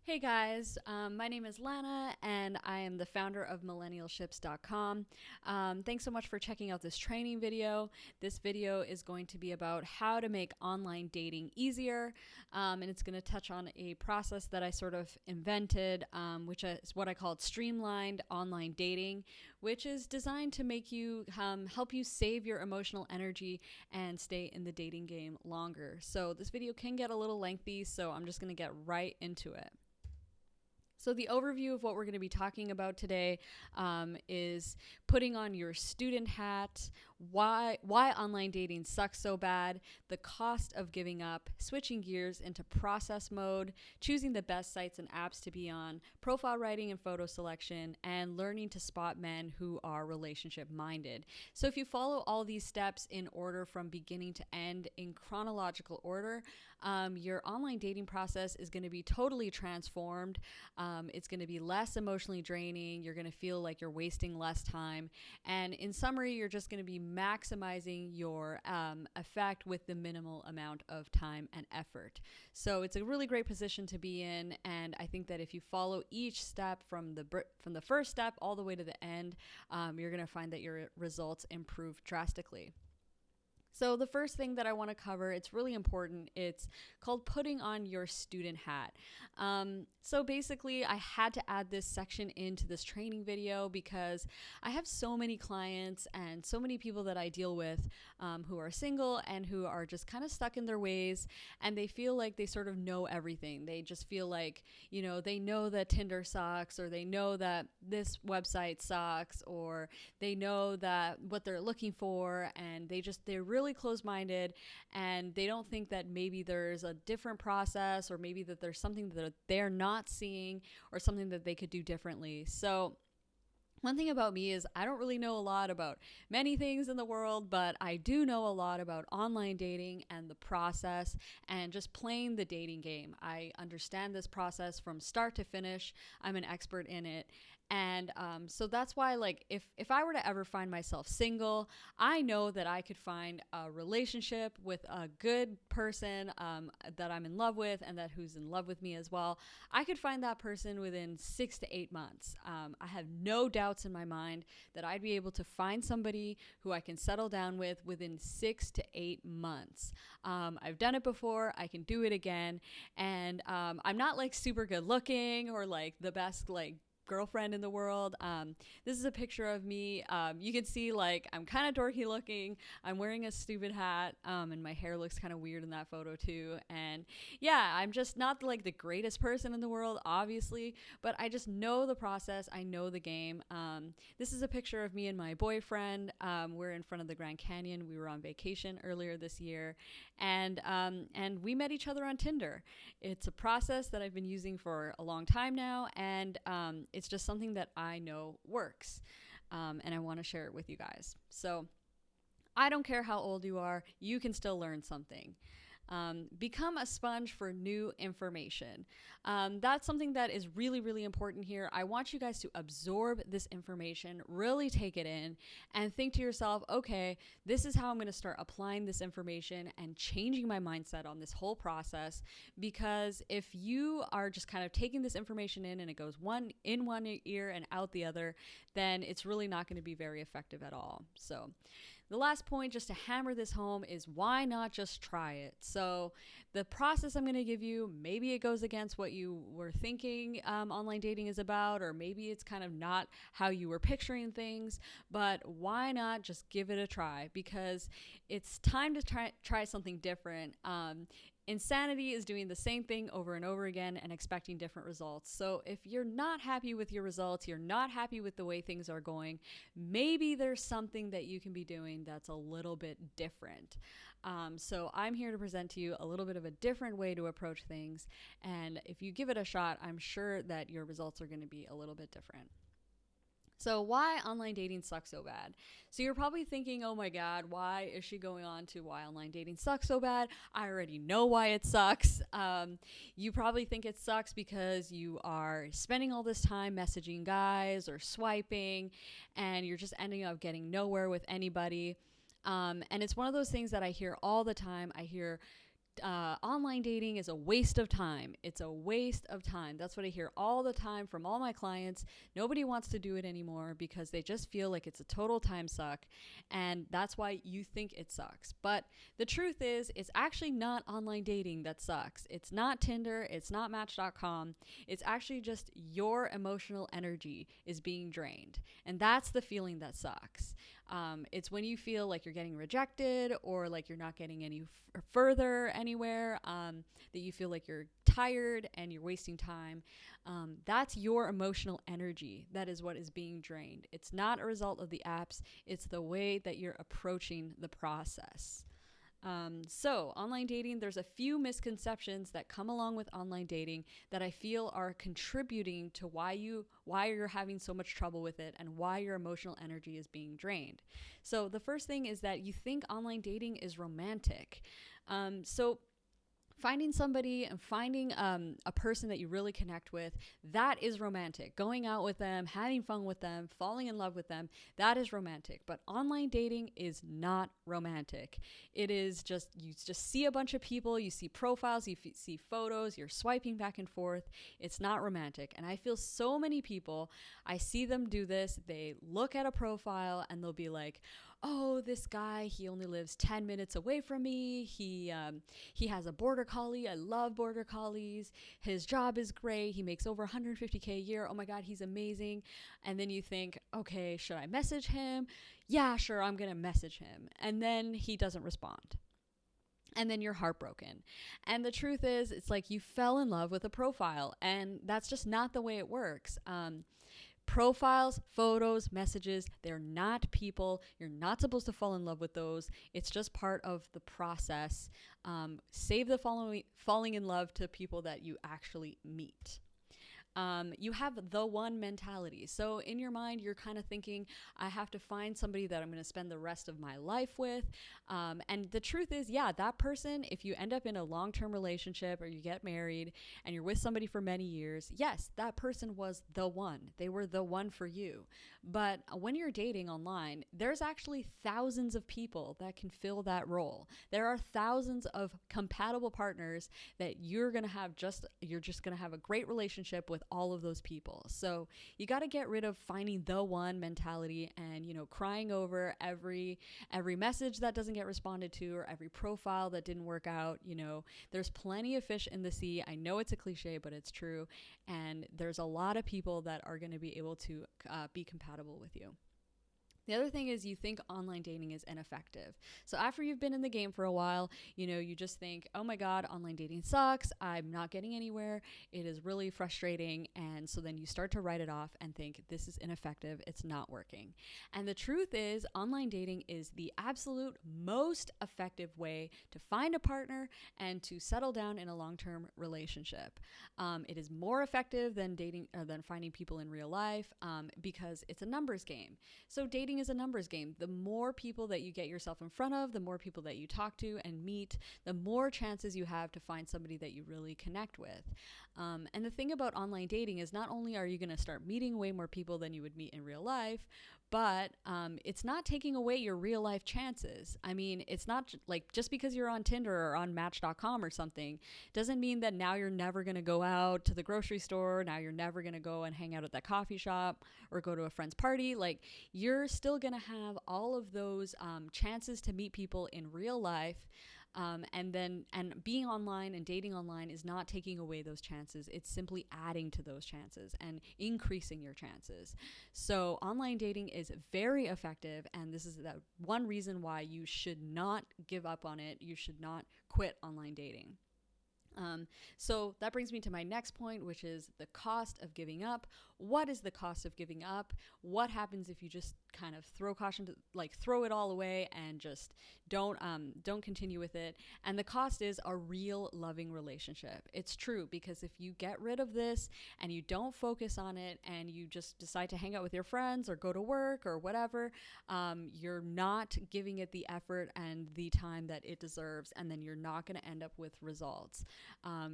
Hey guys, my name is Lana and I am the founder of millennialships.com. Thanks so much for checking out this training video. This video is going to be about how to make online dating easier, and it's going to touch on a process that I sort of invented, which is what I call streamlined online dating, which is designed to make you help you save your emotional energy and stay in the dating game longer. So this video can get a little lengthy, so I'm just going to get right into it. So the overview of what we're going to be talking about today is putting on your student hat, why online dating sucks so bad, the cost of giving up, switching gears into process mode, choosing the best sites and apps to be on, profile writing and photo selection, and learning to spot men who are relationship minded. So if you follow all these steps in order from beginning to end in chronological order, your online dating process is going to be totally transformed. It's going to be less emotionally draining. You're going to feel like you're wasting less time. And in summary, you're just going to be maximizing your effect with the minimal amount of time and effort. So it's a really great position to be in. And I think that if you follow each step from the first step all the way to the end, you're going to find that your results improve drastically. So the first thing that I want to cover, it's really important. It's called putting on your student hat. So basically, I had to add this section into this training video because I have so many clients and so many people that I deal with who are single and who are just kind of stuck in their ways, and they feel like they sort of know everything. They just feel like, they know that Tinder sucks, or they know that this website sucks, or they know that what they're looking for, and they're really closed-minded, and they don't think that maybe there's a different process, or maybe that there's something that they're not seeing, or something that they could do differently. So one thing about me is I don't really know a lot about many things in the world, but I do know a lot about online dating and the process and just playing the dating game. I understand this process from start to finish. I'm an expert in it. And so that's why, like, if I were to ever find myself single, I know that I could find a relationship with a good person that I'm in love with, and who's in love with me as well. I could find that person within 6 to 8 months. I have no doubts in my mind that I'd be able to find somebody who I can settle down with within 6 to 8 months. I've done it before. I can do it again. And I'm not like super good looking or like the best like girlfriend in the world. This is a picture of me. You can see like I'm kind of dorky looking. I'm wearing a stupid hat, and my hair looks kind of weird in that photo too. And yeah, I'm just not like the greatest person in the world, obviously, but I just know the process. I know the game. This is a picture of me and my boyfriend. We're in front of the Grand Canyon. We were on vacation earlier this year, and we met each other on Tinder. It's a process that I've been using for a long time now, and it's just something that I know works, and I want to share it with you guys. So I don't care how old you are, you can still learn something. Become a sponge for new information. That's something that is really, really important here. I want you guys to absorb this information, really take it in, and think to yourself, okay, this is how I'm going to start applying this information and changing my mindset on this whole process. Because if you are just kind of taking this information in and it goes one ear and out the other, then it's really not going to be very effective at all. So the last point, just to hammer this home, is why not just try it? So the process I'm going to give you, maybe it goes against what you were thinking online dating is about, or maybe it's kind of not how you were picturing things, but why not just give it a try? Because it's time to try something different. Insanity is doing the same thing over and over again and expecting different results. So if you're not happy with your results, you're not happy with the way things are going, maybe there's something that you can be doing that's a little bit different. So I'm here to present to you a little bit of a different way to approach things. And if you give it a shot, I'm sure that your results are going to be a little bit different. So why online dating sucks so bad? So you're probably thinking, oh my God, why is she going on to why online dating sucks so bad? I already know why it sucks. You probably think it sucks because you are spending all this time messaging guys or swiping, and you're just ending up getting nowhere with anybody. And it's one of those things that I hear all the time. I hear online dating is a waste of time. It's a waste of time. That's what I hear all the time from all my clients. Nobody wants to do it anymore because they just feel like it's a total time suck. And that's why you think it sucks. But the truth is, it's actually not online dating that sucks. It's not Tinder. It's not Match.com. It's actually just your emotional energy is being drained. And that's the feeling that sucks. It's when you feel like you're getting rejected or like you're not getting any further anywhere, that you feel like you're tired and you're wasting time. That's your emotional energy. That is what is being drained. It's not a result of the apps. It's the way that you're approaching the process. So online dating, there's a few misconceptions that come along with online dating that I feel are contributing to why you're having so much trouble with it and why your emotional energy is being drained. So the first thing is that you think online dating is romantic. So finding somebody and finding a person that you really connect with, that is romantic. Going out with them, having fun with them, falling in love with them, that is romantic. But online dating is not romantic. It is just, you just see a bunch of people, you see profiles, you see photos, you're swiping back and forth. It's not romantic. And I feel so many people, I see them do this, they look at a profile and they'll be like, oh, this guy, he only lives 10 minutes away from me. He has a border collie. I love border collies. His job is great. He makes over $150K a year. Oh my God, he's amazing. And then you think, okay, should I message him? Yeah, sure, I'm going to message him. And then he doesn't respond. And then you're heartbroken. And the truth is, it's like you fell in love with a profile, and that's just not the way it works. Profiles, photos, messages, they're not people. You're not supposed to fall in love with those. It's just part of the process. Save the falling in love to people that you actually meet. You have the one mentality. So in your mind, you're kind of thinking, I have to find somebody that I'm going to spend the rest of my life with. And the truth is, yeah, that person, if you end up in a long-term relationship or you get married and you're with somebody for many years, yes, that person was the one. They were the one for you. But when you're dating online, there's actually thousands of people that can fill that role. There are thousands of compatible partners that you're just going to have a great relationship with all of those people. So you got to get rid of finding the one mentality and, crying over every message that doesn't get responded to or every profile that didn't work out. There's plenty of fish in the sea. I know it's a cliche, but it's true. And there's a lot of people that are going to be able to be compatible with you. The other thing is you think online dating is ineffective. So after you've been in the game for a while, you just think, oh my God, online dating sucks. I'm not getting anywhere. It is really frustrating. And so then you start to write it off and think this is ineffective. It's not working. And the truth is online dating is the absolute most effective way to find a partner and to settle down in a long-term relationship. It is more effective than than finding people in real life because it's a numbers game. So dating is a numbers game. The more people that you get yourself in front of, the more people that you talk to and meet, the more chances you have to find somebody that you really connect with. And the thing about online dating is not only are you going to start meeting way more people than you would meet in real life, but it's not taking away your real life chances. I mean, it's not like just because you're on Tinder or on Match.com or something doesn't mean that now you're never going to go out to the grocery store. Now you're never going to go and hang out at that coffee shop or go to a friend's party. Like, you're still going to have all of those chances to meet people in real life. And being online and dating online is not taking away those chances. It's simply adding to those chances and increasing your chances. So online dating is very effective, and this is the one reason why you should not give up on it. You should not quit online dating. So that brings me to my next point, which is the cost of giving up. What is the cost of giving up? What happens if you just kind of throw it all away and just don't continue with it? And the cost is a real loving relationship. It's true, because if you get rid of this and you don't focus on it and you just decide to hang out with your friends or go to work or whatever, you're not giving it the effort and the time that it deserves, and then you're not going to end up with results.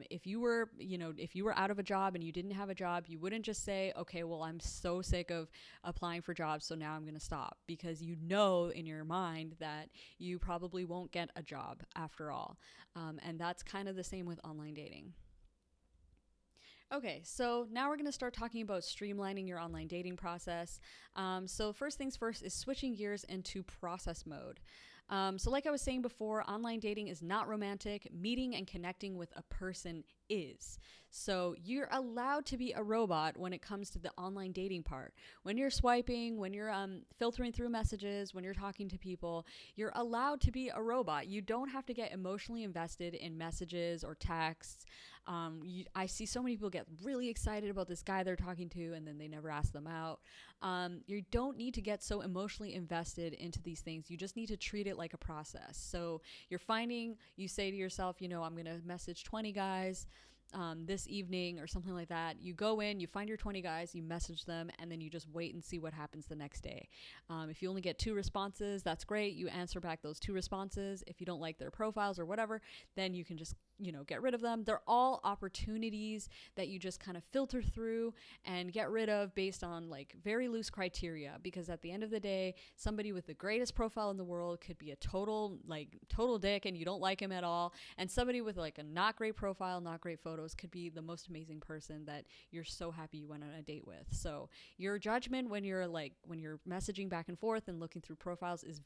If you were out of a job and you didn't have a job, you wouldn't just say, okay, well, I'm so sick of applying for jobs, so now I'm going to stop, because you know in your mind that you probably won't get a job after all. And that's kind of the same with online dating. Okay, so now we're going to start talking about streamlining your online dating process. So, first things first is switching gears into process mode. So, like I was saying before, online dating is not romantic. Meeting and connecting with a person is. So, you're allowed to be a robot when it comes to the online dating part. When you're swiping, when you're filtering through messages, when you're talking to people, you're allowed to be a robot. You don't have to get emotionally invested in messages or texts. I see so many people get really excited about this guy they're talking to, and then they never ask them out. You don't need to get so emotionally invested into these things. You just need to treat it like a process. So you say to yourself, I'm going to message 20 guys this evening or something like that. You go in, you find your 20 guys, you message them, and then you just wait and see what happens the next day. If you only get 2 responses, that's great. You answer back those 2 responses. If you don't like their profiles or whatever, then you can just get rid of them. They're all opportunities that you just kind of filter through and get rid of based on like very loose criteria, because at the end of the day, somebody with the greatest profile in the world could be a total dick and you don't like him at all, and somebody with like a not great profile, not great photos could be the most amazing person that you're so happy you went on a date with. So your judgment when you're messaging back and forth and looking through profiles is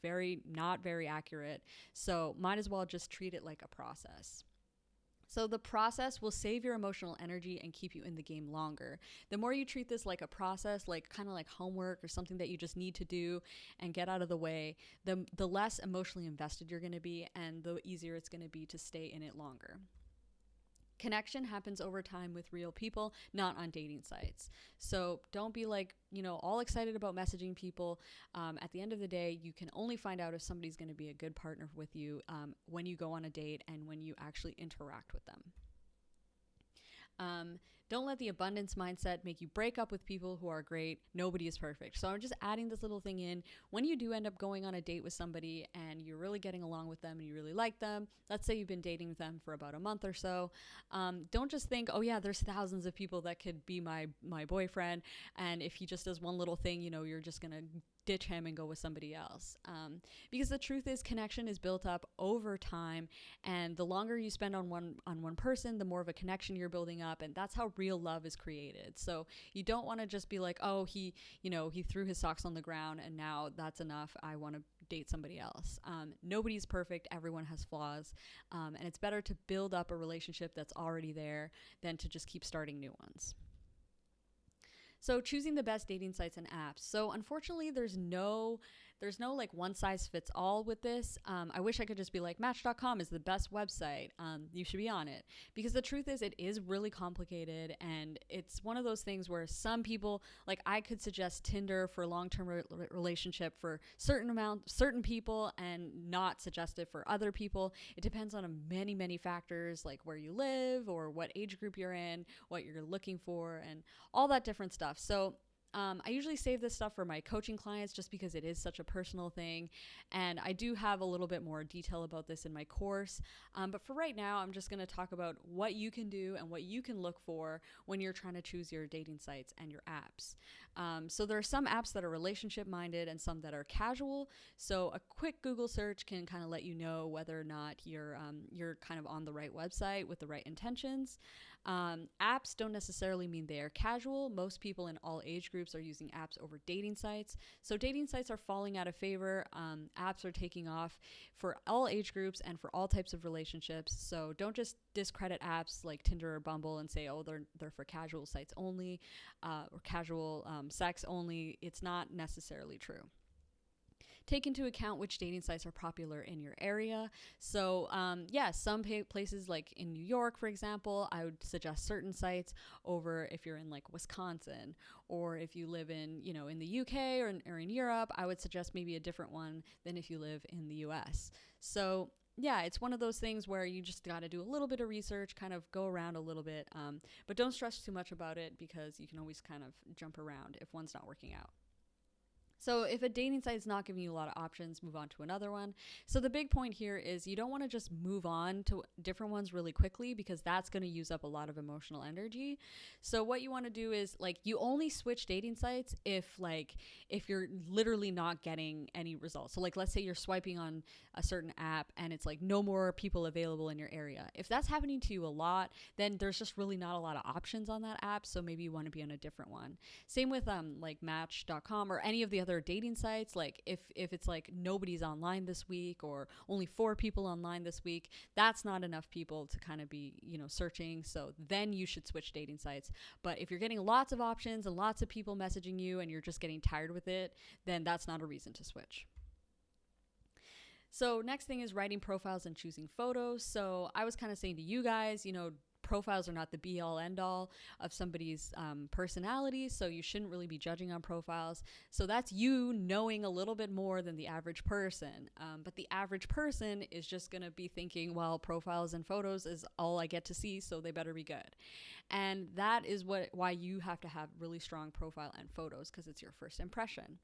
not very accurate. So might as well just treat it like a process. So the process will save your emotional energy and keep you in the game longer. The more you treat this like a process, like kind of like homework or something that you just need to do and get out of the way, the less emotionally invested you're going to be, and the easier it's going to be to stay in it longer. Connection happens over time with real people, not on dating sites. So don't be all excited about messaging people. At the end of the day, you can only find out if somebody's going to be a good partner with you when you go on a date and when you actually interact with them. Don't let the abundance mindset make you break up with people who are great. Nobody is perfect. So I'm just adding this little thing in. When you do end up going on a date with somebody and you're really getting along with them and you really like them, let's say you've been dating with them for about a month or so, don't just think, oh yeah, there's thousands of people that could be my boyfriend, and if he just does one little thing, you're just gonna ditch him and go with somebody else. Because the truth is, connection is built up over time, and the longer you spend on one person, the more of a connection you're building up, and that's how real love is created. So you don't want to just be like, oh, he threw his socks on the ground and now that's enough, I want to date somebody else. Nobody's perfect. Everyone has flaws, and it's better to build up a relationship that's already there than to just keep starting new ones. So choosing the best dating sites and apps. So unfortunately, there's no like one size fits all with this. I wish I could just be like, Match.com is the best website. You should be on it. Because the truth is, it is really complicated, and it's one of those things where some people, like I could suggest Tinder for long-term relationship for certain people, and not suggest it for other people. It depends on many, many factors, like where you live or what age group you're in, what you're looking for, and all that different stuff. So I usually save this stuff for my coaching clients just because it is such a personal thing, and I do have a little bit more detail about this in my course. But for right now, I'm just going to talk about what you can do and what you can look for when you're trying to choose your dating sites and your apps. So there are some apps that are relationship minded and some that are casual. So a quick Google search can kind of let you know whether or not you're kind of on the right website with the right intentions. Apps don't necessarily mean they are casual. Most people in all age groups are using apps over dating sites. So dating sites are falling out of favor. Apps are taking off for all age groups and for all types of relationships. So don't just discredit apps like Tinder or Bumble and say, oh, they're for casual sites only, or casual sex only. It's not necessarily true. Take into account which dating sites are popular in your area. So some places like in New York, for example, I would suggest certain sites over if you're in like Wisconsin, or if you live in the UK or in Europe, I would suggest maybe a different one than if you live in the US. So yeah, it's one of those things where you just got to do a little bit of research, kind of go around a little bit, but don't stress too much about it, because you can always kind of jump around if one's not working out. So if a dating site is not giving you a lot of options, move on to another one. So the big point here is you don't want to just move on to different ones really quickly, because that's going to use up a lot of emotional energy. So what you want to do is, like, you only switch dating sites if you're literally not getting any results. So like, let's say you're swiping on a certain app and it's like no more people available in your area. If that's happening to you a lot, then there's just really not a lot of options on that app. So maybe you want to be on a different one. Same with like Match.com or any of the other dating sites. Like if it's like nobody's online this week, or only 4 people online this week, that's not enough people to kind of be, searching. So then you should switch dating sites. But if you're getting lots of options and lots of people messaging you and you're just getting tired with it, then that's not a reason to switch. So next thing is writing profiles and choosing photos. So I was kind of saying to you guys, profiles are not the be all end all of somebody's personality, so you shouldn't really be judging on profiles. So that's you knowing a little bit more than the average person. But the average person is just going to be thinking, well, profiles and photos is all I get to see, so they better be good. And that is why you have to have really strong profile and photos, because it's your first impression.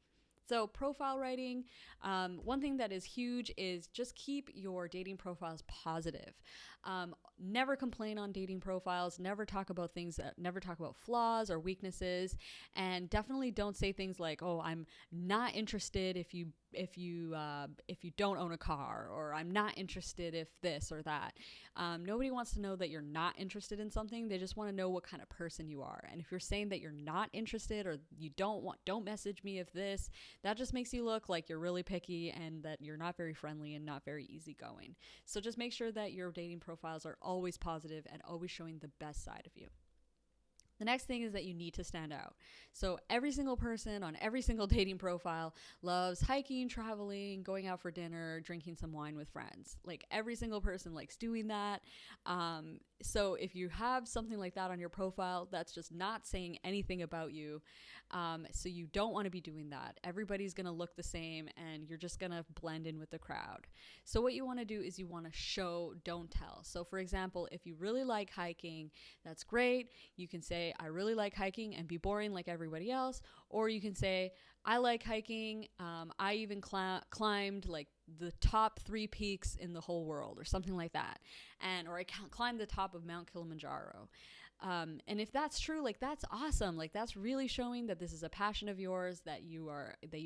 So profile writing, one thing that is huge is just keep your dating profiles positive. Never complain on dating profiles. Never talk about flaws or weaknesses, and definitely don't say things like, "Oh, I'm not interested if you don't own a car," or "I'm not interested if this or that." Nobody wants to know that you're not interested in something. They just want to know what kind of person you are. And if you're saying that you're not interested, or you don't message me if this, that just makes you look like you're really picky and that you're not very friendly and not very easygoing. So just make sure that your dating profiles are always positive and always showing the best side of you. The next thing is that you need to stand out. So every single person on every single dating profile loves hiking, traveling, going out for dinner, drinking some wine with friends. Like, every single person likes doing that. So if you have something like that on your profile, that's just not saying anything about you. So you don't want to be doing that. Everybody's going to look the same and you're just going to blend in with the crowd. So what you want to do is you want to show, don't tell. So for example, if you really like hiking, that's great. You can say, I really like hiking, and be boring like everybody else. Or you can say, I like hiking. I even climbed like the top 3 peaks in the whole world, or something like that. Or I climbed the top of Mount Kilimanjaro. And if that's true, like, that's awesome. Like, that's really showing that this is a passion of yours, that you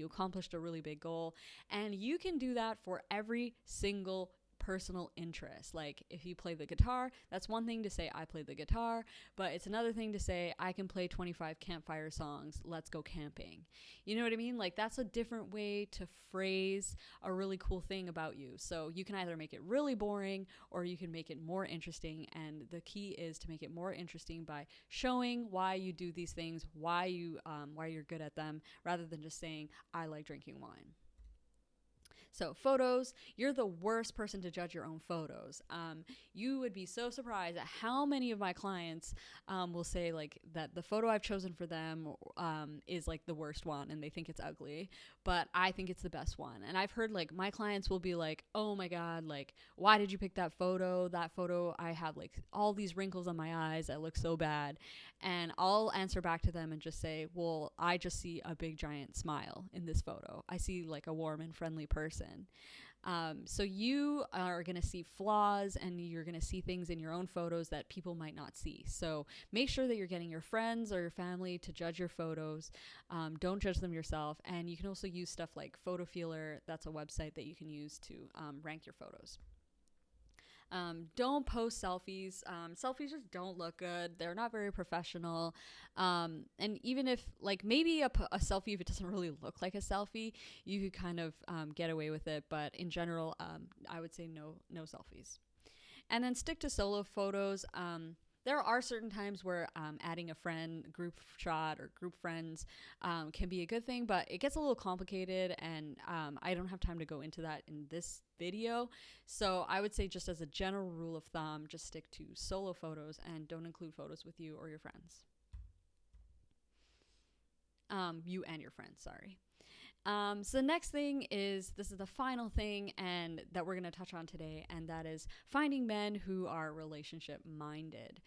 accomplished a really big goal. And you can do that for every single personal interest. Like, if you play the guitar, that's one thing to say, I play the guitar, but it's another thing to say, I can play 25 campfire songs, let's go camping. You know what I mean? Like, that's a different way to phrase a really cool thing about you. So you can either make it really boring, or you can make it more interesting. And the key is to make it more interesting by showing why you do these things, why you're good at them, rather than just saying, I like drinking wine. So photos, you're the worst person to judge your own photos. You would be so surprised at how many of my clients will say like that the photo I've chosen for them is like the worst one, and they think it's ugly, but I think it's the best one. And I've heard like my clients will be like, oh my God, like, why did you pick that photo? That photo, I have like all these wrinkles on my eyes. I look so bad. And I'll answer back to them and just say, well, I just see a big giant smile in this photo. I see like a warm and friendly person. So you are going to see flaws, and you're going to see things in your own photos that people might not see. So make sure that you're getting your friends or your family to judge your photos. Don't judge them yourself. And you can also use stuff like Photo Feeler. That's a website that you can use to rank your photos. Don't post selfies. Selfies just don't look good. They're not very professional. And even if, like, maybe a selfie, if it doesn't really look like a selfie, you could kind of get away with it. But in general, I would say no selfies. And then stick to solo photos. There are certain times where adding a friend, group shot, or group friends can be a good thing, but it gets a little complicated, and I don't have time to go into that in this video. So I would say, just as a general rule of thumb, just stick to solo photos and don't include photos with you or your friends. You and your friends, sorry. So the next thing is, this is the final thing and that we're going to touch on today, and that is finding men who are relationship minded.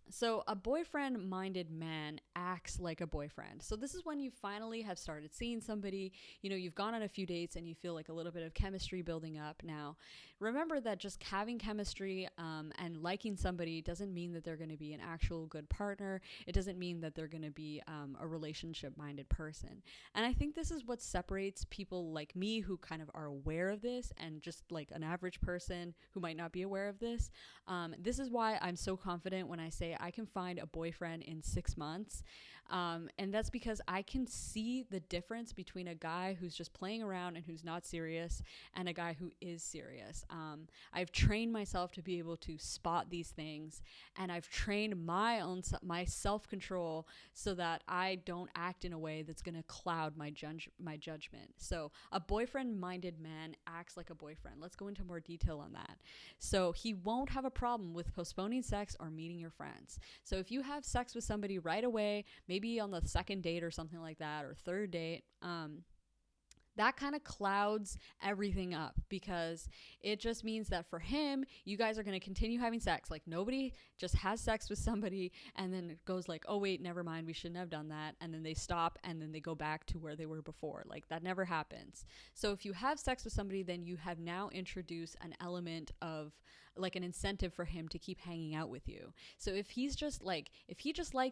So, a boyfriend minded man acts like a boyfriend. So, this is when you finally have started seeing somebody, you've gone on a few dates and you feel like a little bit of chemistry building up. Now, remember that just having chemistry and liking somebody doesn't mean that they're going to be an actual good partner. It doesn't mean that they're going to be a relationship minded person. And I think this is what separates people like me who kind of are aware of this and just like an average person who might not be aware of this. This is why I'm so confident when I say I can find a boyfriend in 6 months. And that's because I can see the difference between a guy who's just playing around and who's not serious and a guy who is serious. I've trained myself to be able to spot these things, and I've trained my self-control so that I don't act in a way that's going to cloud my judgment. So a boyfriend-minded man acts like a boyfriend. Let's go into more detail on that. So he won't have a problem with postponing sex or meeting your friends. So if you have sex with somebody right away, maybe on the second date or something like that, or third date, that kind of clouds everything up, because it just means that for him, you guys are going to continue having sex. Like, nobody just has sex with somebody and then it goes like, oh wait, never mind, we shouldn't have done that, and then they stop and then they go back to where they were before. Like, that never happens. So if you have sex with somebody, then you have now introduced an element of like an incentive for him to keep hanging out with you. So if he just likes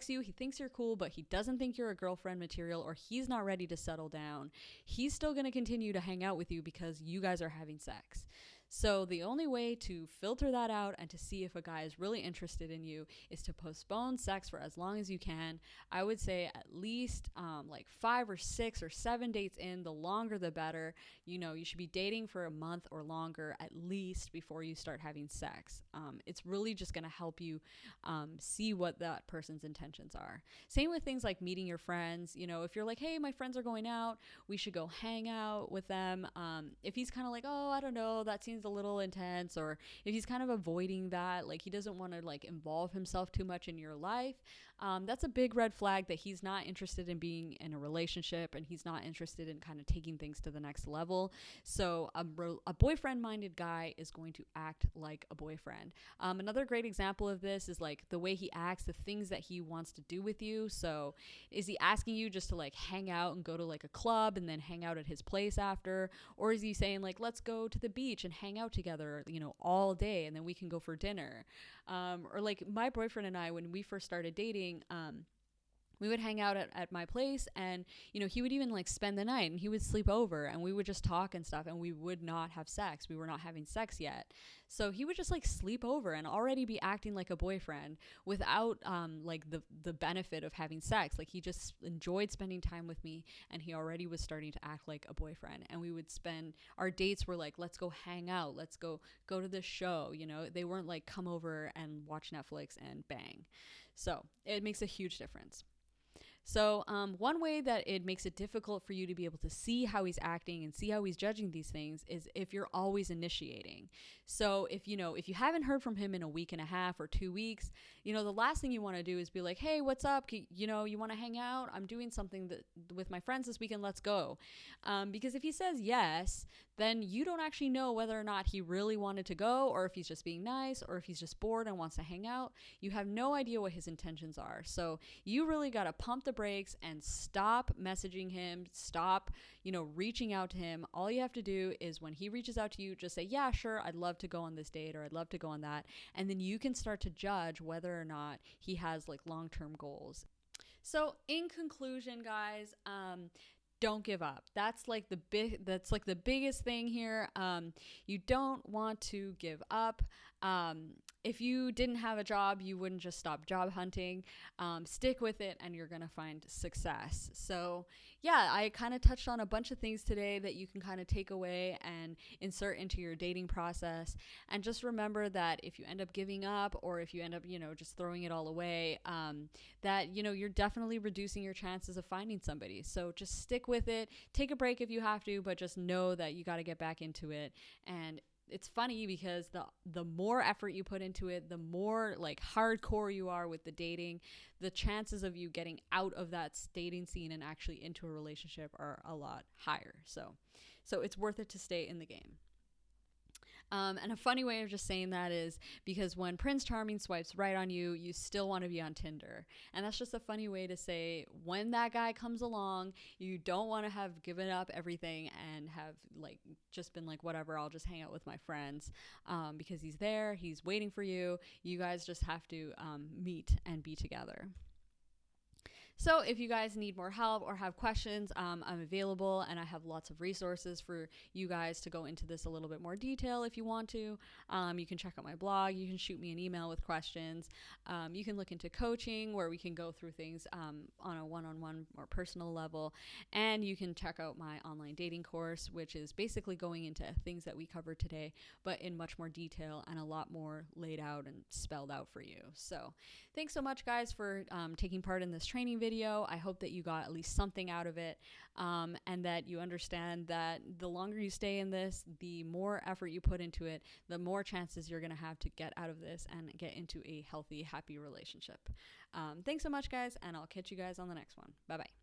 you, he thinks you're cool, but he doesn't think you're a girlfriend material, or he's not ready to settle down, he's still going to continue to hang out with you because you guys are having sex. So the only way to filter that out and to see if a guy is really interested in you is to postpone sex for as long as you can. I would say at least like 5 or 6 or 7 dates in, the longer the better. You should be dating for a month or longer at least before you start having sex. It's really just going to help you see what that person's intentions are. Same with things like meeting your friends. If you're like, hey, my friends are going out, we should go hang out with them. If he's kind of like, oh, I don't know, that seems a little intense, or if he's kind of avoiding that, like he doesn't want to like involve himself too much in your life, that's a big red flag that he's not interested in being in a relationship, and he's not interested in kind of taking things to the next level. So a boyfriend-minded guy is going to act like a boyfriend. Another great example of this is like the way he acts, the things that he wants to do with you. So is he asking you just to like hang out and go to like a club and then hang out at his place after? Or is he saying like, let's go to the beach and hang out together, all day, and then we can go for dinner? Or like my boyfriend and I, when we first started dating, we would hang out at my place, and he would even like spend the night, and he would sleep over, and we would just talk and stuff, and we would not have sex. We were not having sex yet. So he would just like sleep over and already be acting like a boyfriend without like the benefit of having sex. Like, he just enjoyed spending time with me, and he already was starting to act like a boyfriend. And we would spend our dates were like, let's go hang out, let's go to this show. They weren't like come over and watch Netflix and bang. So it makes a huge difference. So one way that it makes it difficult for you to be able to see how he's acting and see how he's judging these things is if you're always initiating. So if you haven't heard from him in a week and a half or 2 weeks, the last thing you want to do is be like, hey, what's up? You want to hang out? I'm doing something with my friends this weekend. Let's go. Because if he says yes, then you don't actually know whether or not he really wanted to go, or if he's just being nice, or if he's just bored and wants to hang out. You have no idea what his intentions are. So you really got to pump the brakes and stop messaging him, stop, reaching out to him. All you have to do is when he reaches out to you, just say, yeah, sure, I'd love to go on this date, or I'd love to go on that. And then you can start to judge whether or not he has like long-term goals. So in conclusion, guys, don't give up. That's like the biggest thing here. You don't want to give up. If you didn't have a job, you wouldn't just stop job hunting. Stick with it, and you're going to find success. So yeah, I kind of touched on a bunch of things today that you can kind of take away and insert into your dating process. And just remember that if you end up giving up, or if you end up, just throwing it all away, that, you're definitely reducing your chances of finding somebody. So just stick with it. Take a break if you have to, but just know that you got to get back into it. And it's funny because the more effort you put into it, the more like hardcore you are with the dating, the chances of you getting out of that dating scene and actually into a relationship are a lot higher. So it's worth it to stay in the game. And a funny way of just saying that is because when Prince Charming swipes right on you, you still want to be on Tinder. And that's just a funny way to say when that guy comes along, you don't want to have given up everything and have like just been like, whatever, I'll just hang out with my friends, because he's there, he's waiting for you. You guys just have to meet and be together. So if you guys need more help or have questions, I'm available, and I have lots of resources for you guys to go into this a little bit more detail if you want to. You can check out my blog. You can shoot me an email with questions. You can look into coaching where we can go through things on a one-on-one or personal level. And you can check out my online dating course, which is basically going into things that we covered today, but in much more detail and a lot more laid out and spelled out for you. So thanks so much, guys, for taking part in this training video. I hope that you got at least something out of it, and that you understand that the longer you stay in this, the more effort you put into it, the more chances you're going to have to get out of this and get into a healthy, happy relationship. Thanks so much, guys, and I'll catch you guys on the next one. Bye-bye.